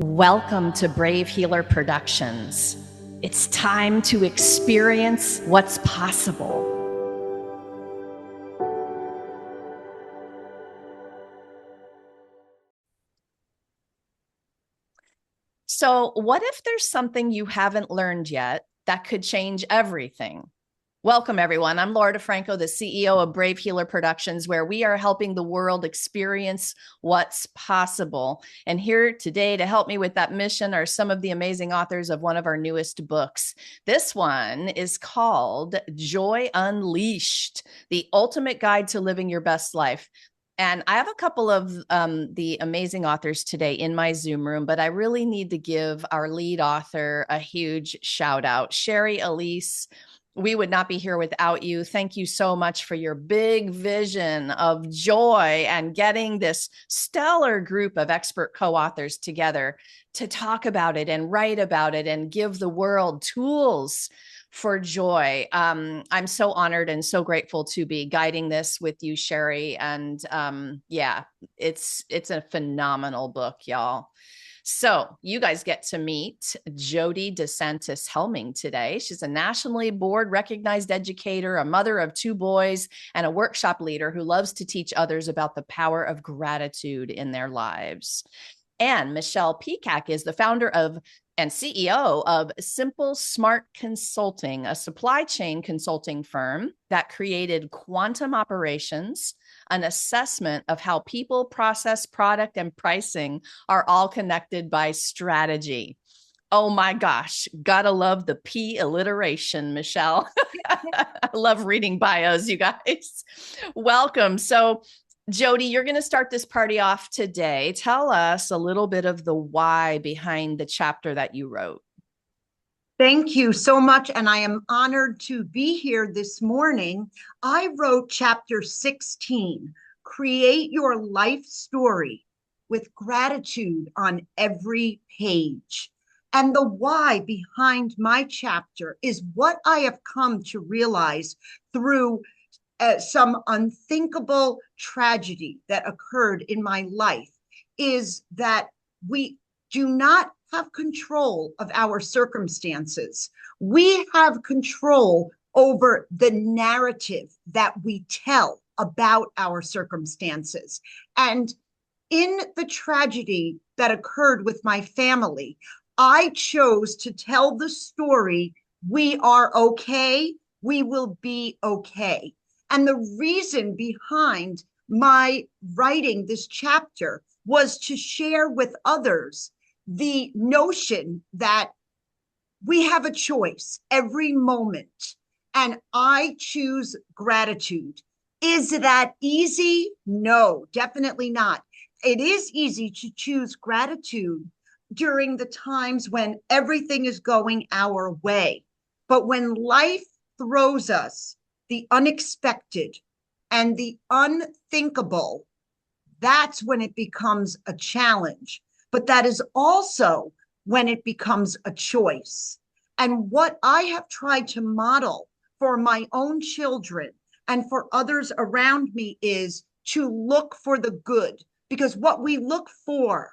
Welcome to Brave Healer Productions. It's time to experience what's possible. So, what if there's something you haven't learned yet that could change everything? Welcome, everyone. I'm Laura DeFranco, the CEO of Brave Healer Productions, where we are helping the world experience what's possible. And here today to help me with that mission are some of the amazing authors of one of our newest books. This one is called Joy Unleashed, the ultimate guide to living your best life. And I have a couple of the amazing authors today in my Zoom room, but I really need to give our lead author a huge shout out. Shari Alyse, we would not be here without you. Thank you so much for your big vision of joy and getting this stellar group of expert co-authors together to talk about it and write about it and give the world tools for joy. I'm so honored and so grateful to be guiding this with you, Shari. And yeah, it's a phenomenal book, y'all. So you guys get to meet Jody DeSantis Helming today. She's a nationally board recognized educator, a mother of two boys, and a workshop leader who loves to teach others about the power of gratitude in their lives. And Michelle Peacock is the founder of and CEO of Simple Smart Consulting, a supply chain consulting firm that created Quantum Operations, an assessment of how people, process, product, and pricing are all connected by strategy. Oh my gosh, gotta love the P alliteration, Michelle. I love reading bios, you guys. Welcome. So, Jody, you're going to start this party off today. Tell us a little bit of the why behind the chapter that you wrote. Thank you so much. And I am honored to be here this morning. I wrote chapter 16, Create Your Life Story with Gratitude on Every Page. And the why behind my chapter is what I have come to realize through some unthinkable tragedy that occurred in my life, is that we do not have control of our circumstances. We have control over the narrative that we tell about our circumstances. And in the tragedy that occurred with my family, I chose to tell the story, we are okay, we will be okay. And the reason behind my writing this chapter was to share with others the notion that we have a choice every moment, and I choose gratitude. Is that easy? No, definitely not. It is easy to choose gratitude during the times when everything is going our way. But when life throws us the unexpected and the unthinkable, that's when it becomes a challenge. But that is also when it becomes a choice. And what I have tried to model for my own children and for others around me is to look for the good, because what we look for,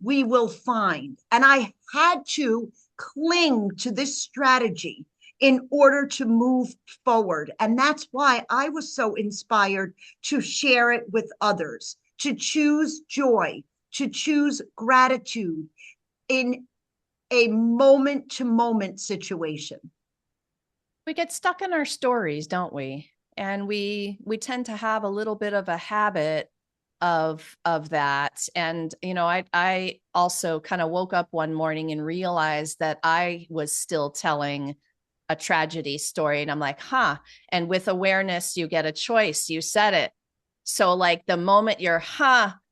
we will find. And I had to cling to this strategy in order to move forward. And that's why I was so inspired to share it with others, to choose joy, to choose gratitude in a moment-to-moment situation. We get stuck in our stories, don't we? And we tend to have a little bit of a habit of that. And I also kind of woke up one morning and realized that I was still telling a tragedy story. And I'm like, and with awareness, you get a choice. You said it. So like the moment your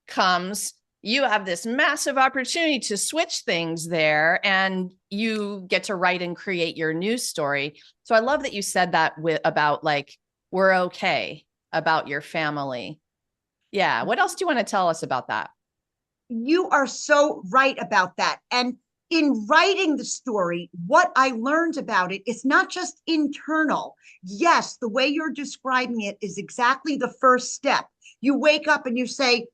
comes, you have this massive opportunity to switch things there, and you get to write and create your news story. So I love that you said that about like, we're okay, about your family. Yeah. What else do you want to tell us about that? You are so right about that. And in writing the story, what I learned about it is not just internal. Yes, the way you're describing it is exactly the first step. You wake up and you say,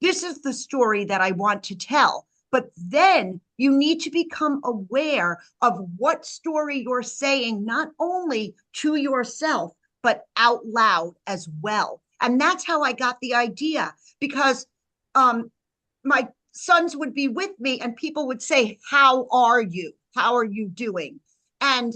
this is the story that I want to tell. But then you need to become aware of what story you're saying, not only to yourself, but out loud as well. And that's how I got the idea, because my sons would be with me and people would say, "How are you? How are you doing?" And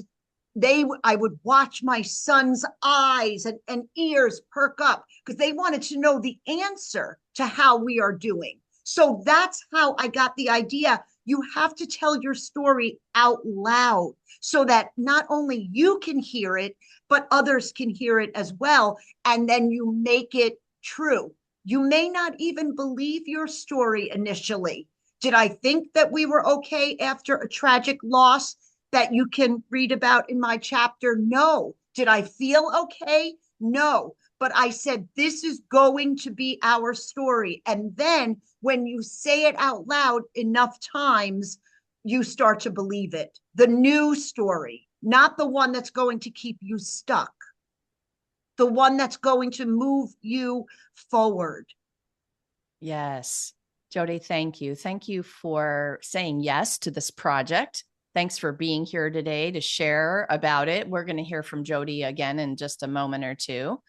I would watch my son's eyes and ears perk up because they wanted to know the answer to how we are doing. So that's how I got the idea. You have to tell your story out loud so that not only you can hear it, but others can hear it as well. And then you make it true. You may not even believe your story initially. Did I think that we were okay after a tragic loss that you can read about in my chapter? No. Did I feel okay? No. But I said, this is going to be our story. And then when you say it out loud enough times, you start to believe it. The new story, not the one that's going to keep you stuck, the one that's going to move you forward. Yes. Jody, thank you. Thank you for saying yes to this project. Thanks for being here today to share about it. We're going to hear from Jody again in just a moment or two.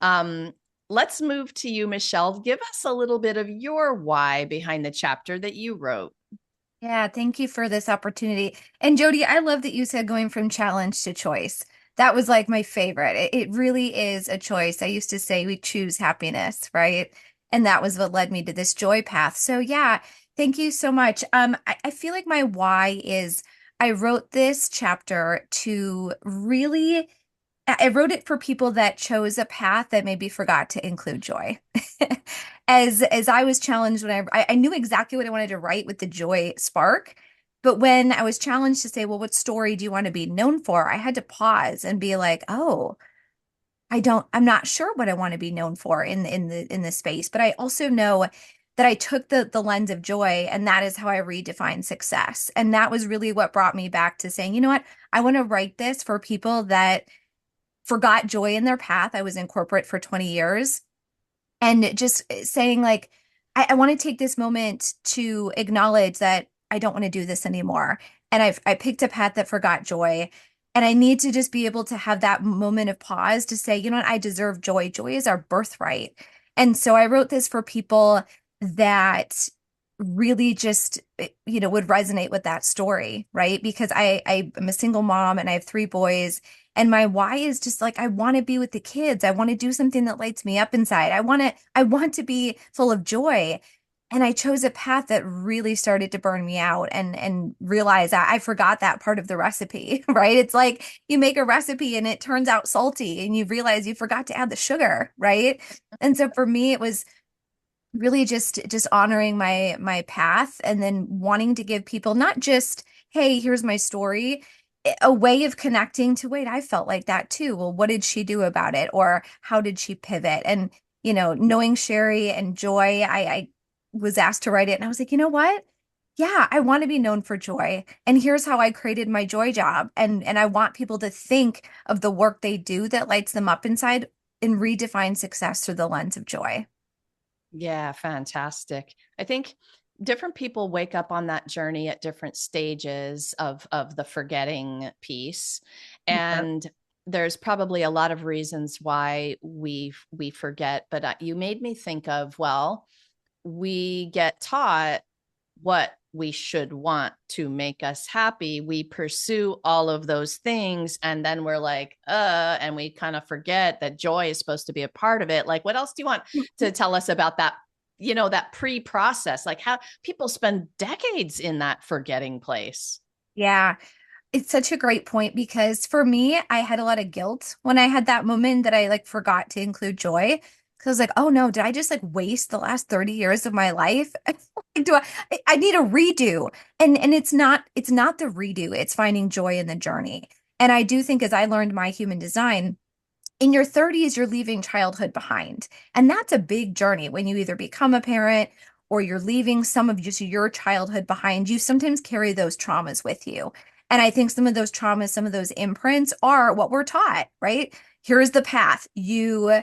Um, let's move to you, Michelle. Give us a little bit of your why behind the chapter that you wrote. Yeah, thank you for this opportunity. And Jody, I love that you said going from challenge to choice. That was like my favorite. It really is a choice. I used to say we choose happiness, right? And that was what led me to this joy path. So yeah, thank you so much. I feel like my why is I wrote this chapter to really I wrote it for people that chose a path that maybe forgot to include joy. As I was challenged when I knew exactly what I wanted to write with the joy spark, but when I was challenged to say, well, what story do you want to be known for? I had to pause and be like, oh, I'm not sure what I want to be known for in the space, but I also know that I took the lens of joy, and that is how I redefine success. And that was really what brought me back to saying, you know what? I want to write this for people that forgot joy in their path. I was in corporate for 20 years and just saying like, I want to take this moment to acknowledge that I don't want to do this anymore. And I picked a path that forgot joy. And I need to just be able to have that moment of pause to say, you know what, I deserve joy. Joy is our birthright. And so I wrote this for people that really just would resonate with that story, right? Because I'm a single mom and I have three boys, and my why is just like, I want to be with the kids. I want to do something that lights me up inside. I want to be full of joy. And I chose a path that really started to burn me out and realize I forgot that part of the recipe, right? It's like you make a recipe and it turns out salty and you realize you forgot to add the sugar, right? And so for me, it was really just honoring my path and then wanting to give people not just, hey, here's my story, a way of connecting to, wait, I felt like that too. Well, what did she do about it? Or how did she pivot? And, knowing Shari and Joy, I was asked to write it and I was like, you know what? Yeah, I want to be known for joy. And here's how I created my joy job. And I want people to think of the work they do that lights them up inside and redefine success through the lens of joy. Yeah, fantastic. I think different people wake up on that journey at different stages of the forgetting piece. Yeah. And there's probably a lot of reasons why we forget, but you made me think of, well, we get taught what we should want to make us happy. We pursue all of those things and then we're like, and we kind of forget that joy is supposed to be a part of it. Like, what else do you want to tell us about that? That pre-process, like how people spend decades in that forgetting place. Yeah. It's such a great point because for me, I had a lot of guilt when I had that moment that I like forgot to include joy. Because I was like, oh no, did I just like waste the last 30 years of my life? Do I need a redo? And it's not the redo, it's finding joy in the journey. And I do think as I learned my human design, in your 30s, you're leaving childhood behind. And that's a big journey when you either become a parent or you're leaving some of just your childhood behind. You sometimes carry those traumas with you. And I think some of those traumas, some of those imprints are what we're taught, right? Here's the path. You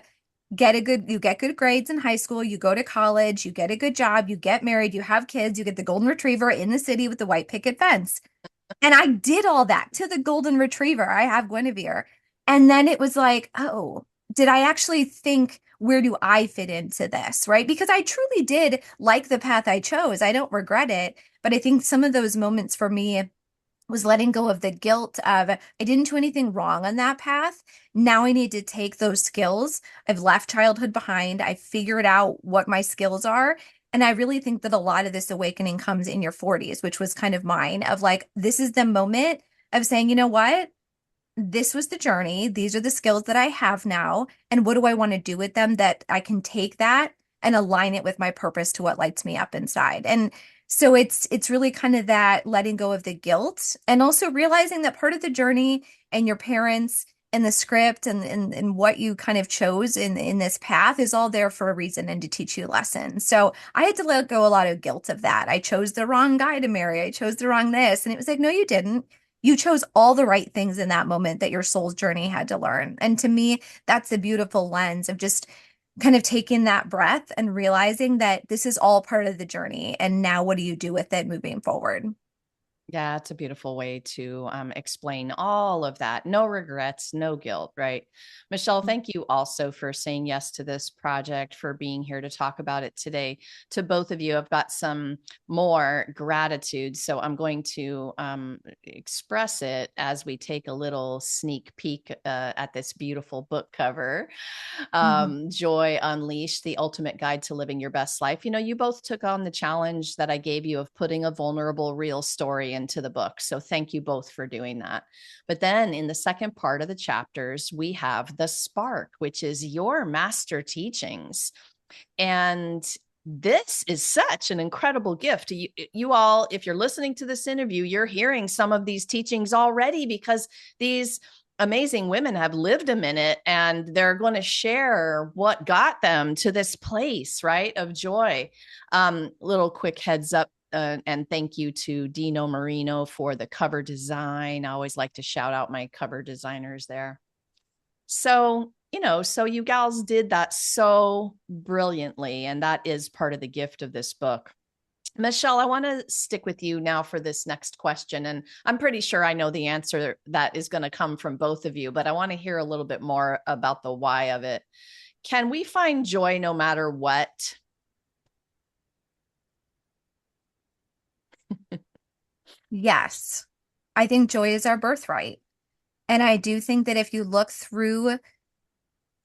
you get good grades in high school, you go to college, you get a good job, you get married, you have kids, you get the golden retriever in the city with the white picket fence. And I did all that to the golden retriever. I have Guinevere. And then it was like, oh, did I actually think, where do I fit into this? Right? Because I truly did like the path I chose. I don't regret it. But I think some of those moments for me was letting go of the guilt of I didn't do anything wrong on that path. Now I need to take those skills. I've left childhood behind. I figured out what my skills are. And I really think that a lot of this awakening comes in your 40s, which was kind of mine of like, this is the moment of saying, you know what? This was the journey. These are the skills that I have now. And what do I want to do with them that I can take that and align it with my purpose to what lights me up inside? And so it's really kind of that letting go of the guilt and also realizing that part of the journey and your parents and the script and what you kind of chose in this path is all there for a reason and to teach you lessons. So I had to let go a lot of guilt of that. I chose the wrong guy to marry. I chose the wrong this. And it was like, no, you didn't. You chose all the right things in that moment that your soul's journey had to learn. And to me, that's a beautiful lens of just kind of taking that breath and realizing that this is all part of the journey. And now what do you do with it moving forward? Yeah, it's a beautiful way to explain all of that. No regrets, no guilt, right? Michelle, thank you also for saying yes to this project, for being here to talk about it today. To both of you, I've got some more gratitude. So I'm going to express it as we take a little sneak peek at this beautiful book cover. Joy Unleashed, the ultimate guide to living your best life. You know, you both took on the challenge that I gave you of putting a vulnerable, real story into the book. So thank you both for doing that. But then in the second part of the chapters, we have the spark, which is your master teachings. And this is such an incredible gift. You all, if you're listening to this interview, you're hearing some of these teachings already because these amazing women have lived a minute and they're going to share what got them to this place, right, of joy. Little quick heads up. And thank you to Dino Marino for the cover design. I always like to shout out my cover designers there. So, so you gals did that so brilliantly. And that is part of the gift of this book. Michelle, I want to stick with you now for this next question. And I'm pretty sure I know the answer that is going to come from both of you, but I want to hear a little bit more about the why of it. Can we find joy no matter what? Yes. I think joy is our birthright. And I do think that if you look through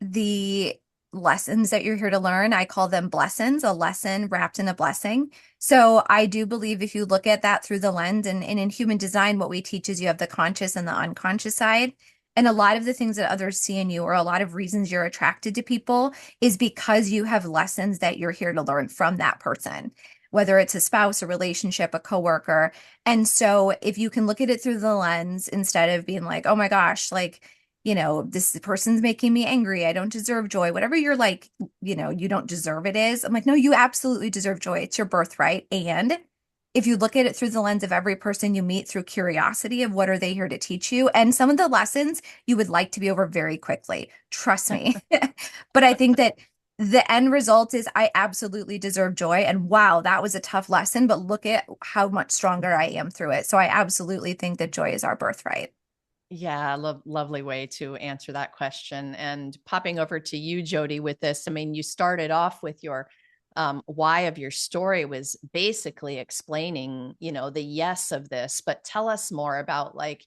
the lessons that you're here to learn, I call them blessings, a lesson wrapped in a blessing. So I do believe if you look at that through the lens and in human design, what we teach is you have the conscious and the unconscious side. And a lot of the things that others see in you, or a lot of reasons you're attracted to people, is because you have lessons that you're here to learn from that person, whether it's a spouse, a relationship, a coworker. And so if you can look at it through the lens instead of being like, oh my gosh, like, this person's making me angry. I don't deserve joy. Whatever you're like, you don't deserve it is. I'm like, no, you absolutely deserve joy. It's your birthright. And if you look at it through the lens of every person you meet through curiosity of what are they here to teach you, and some of the lessons you would like to be over very quickly, trust me. But I think that the end result is I absolutely deserve joy. And wow, that was a tough lesson, but look at how much stronger I am through it. So I absolutely think that joy is our birthright. Yeah, lovely way to answer that question. And popping over to you, Jody, with this, I mean, you started off with your why of your story was basically explaining, the yes of this, but tell us more about, like,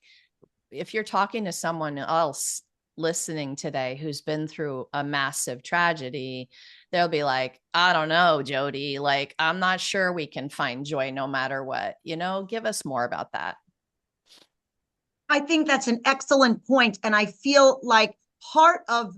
if you're talking to someone else listening today who's been through a massive tragedy, they'll be like, I don't know, Jody, like, I'm not sure we can find joy no matter what, give us more about that. I think that's an excellent point. And I feel like part of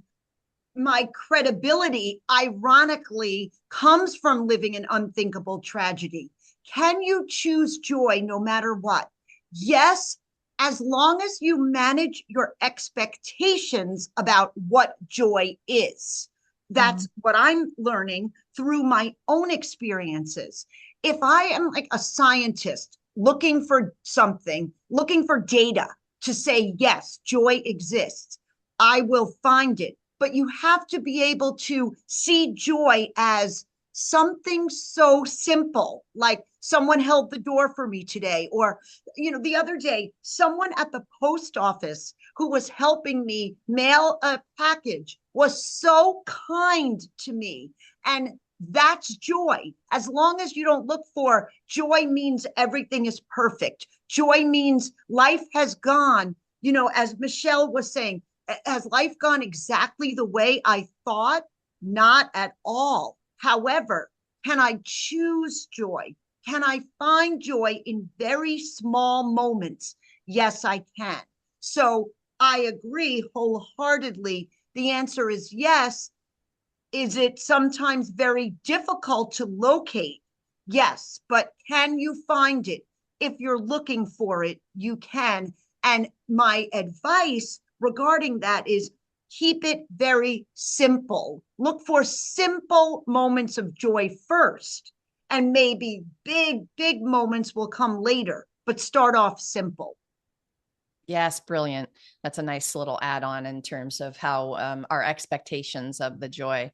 my credibility, ironically, comes from living an unthinkable tragedy. Can you choose joy no matter what? Yes, as long as you manage your expectations about what joy is. That's what I'm learning through my own experiences. If I am like a scientist looking for something, looking for data to say, yes, joy exists, I will find it. but you have to be able to see joy as something so simple, like someone held the door for me today, or, the other day, someone at the post office who was helping me mail a package was so kind to me. And that's joy. As long as you don't look for joy means everything is perfect. Joy means life has gone, as Michelle was saying, has life gone exactly the way I thought? Not at all. However, can I choose joy? Can I find joy in very small moments? Yes, I can. So I agree wholeheartedly. The answer is yes. Is it sometimes very difficult to locate? Yes, but can you find it? If you're looking for it, you can. And my advice regarding that is keep it very simple. Look for simple moments of joy first, and maybe big, big moments will come later, but start off simple. Yes, brilliant. That's a nice little add-on in terms of how our expectations of the joy.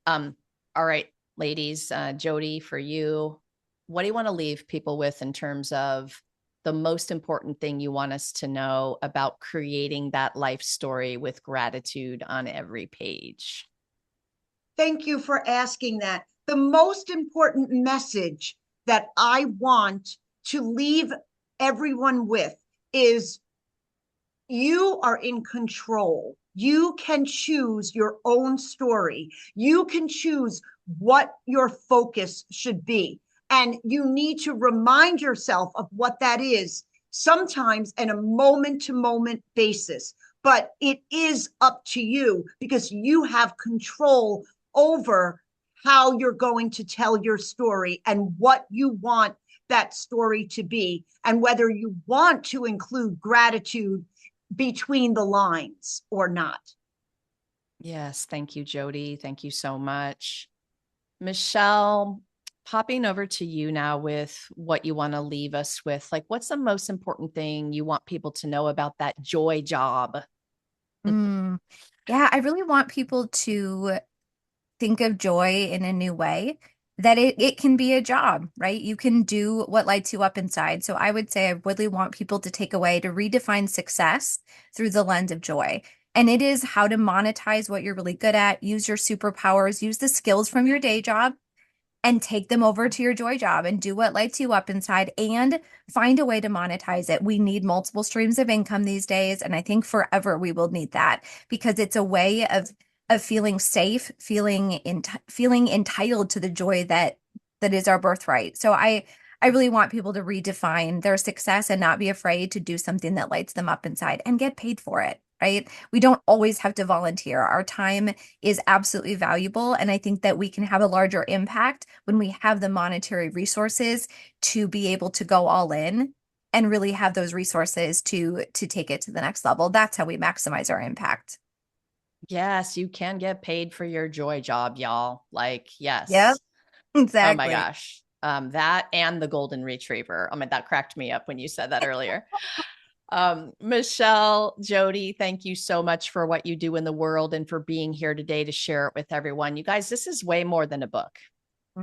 All right, ladies, Jody, for you, what do you want to leave people with in terms of the most important thing you want us to know about creating that life story with gratitude on every page? Thank you for asking that. The most important message that I want to leave everyone with is you are in control. You can choose your own story. You can choose what your focus should be. And you need to remind yourself of what that is, sometimes in a moment to moment basis. But it is up to you because you have control over how you're going to tell your story and what you want that story to be, and whether you want to include gratitude between the lines or not. Yes, thank you, Jody. Thank you so much. Michelle, popping over to you now with what you want to leave us with. Like, what's the most important thing you want people to know about that joy job? Mm. Yeah, I really want people to think of joy in a new way, that it can be a job, right? You can do what lights you up inside. So I would say I really want people to take away to redefine success through the lens of joy. And it is how to monetize what you're really good at, use your superpowers, use the skills from your day job and take them over to your joy job and do what lights you up inside and find a way to monetize it. We need multiple streams of income these days. And I think forever we will need that because it's a way of feeling safe, feeling entitled to the joy that is our birthright. So I really want people to redefine their success and not be afraid to do something that lights them up inside and get paid for it, right? We don't always have to volunteer. Our time is absolutely valuable. And I think that we can have a larger impact when we have the monetary resources to be able to go all in and really have those resources to take it to the next level. That's how we maximize our impact. Yes, you can get paid for your joy job, y'all. Like, Yep, yes. Oh my exactly. gosh. That and the golden retriever. I mean, that cracked me up when you said that earlier. Michelle, Jody, thank you so much for what you do in the world and for being here today to share it with everyone. You guys, this is way more than a book.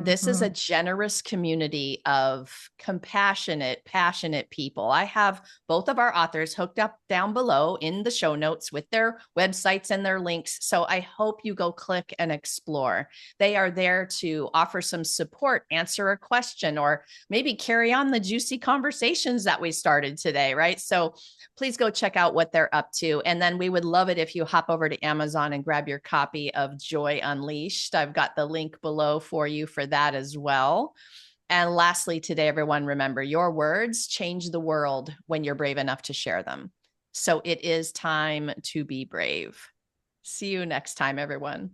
This is a Mhm. generous community of compassionate, passionate people. I have both of our authors hooked up down below in the show notes with their websites and their links. So I hope you go click and explore. They are there to offer some support, answer a question, or maybe carry on the juicy conversations that we started today, right? So please go check out what they're up to. And then we would love it if you hop over to Amazon and grab your copy of Joy Unleashed. I've got the link below for you for that as well. And lastly, today, everyone, remember your words change the world when you're brave enough to share them. So it is time to be brave. See you next time, everyone.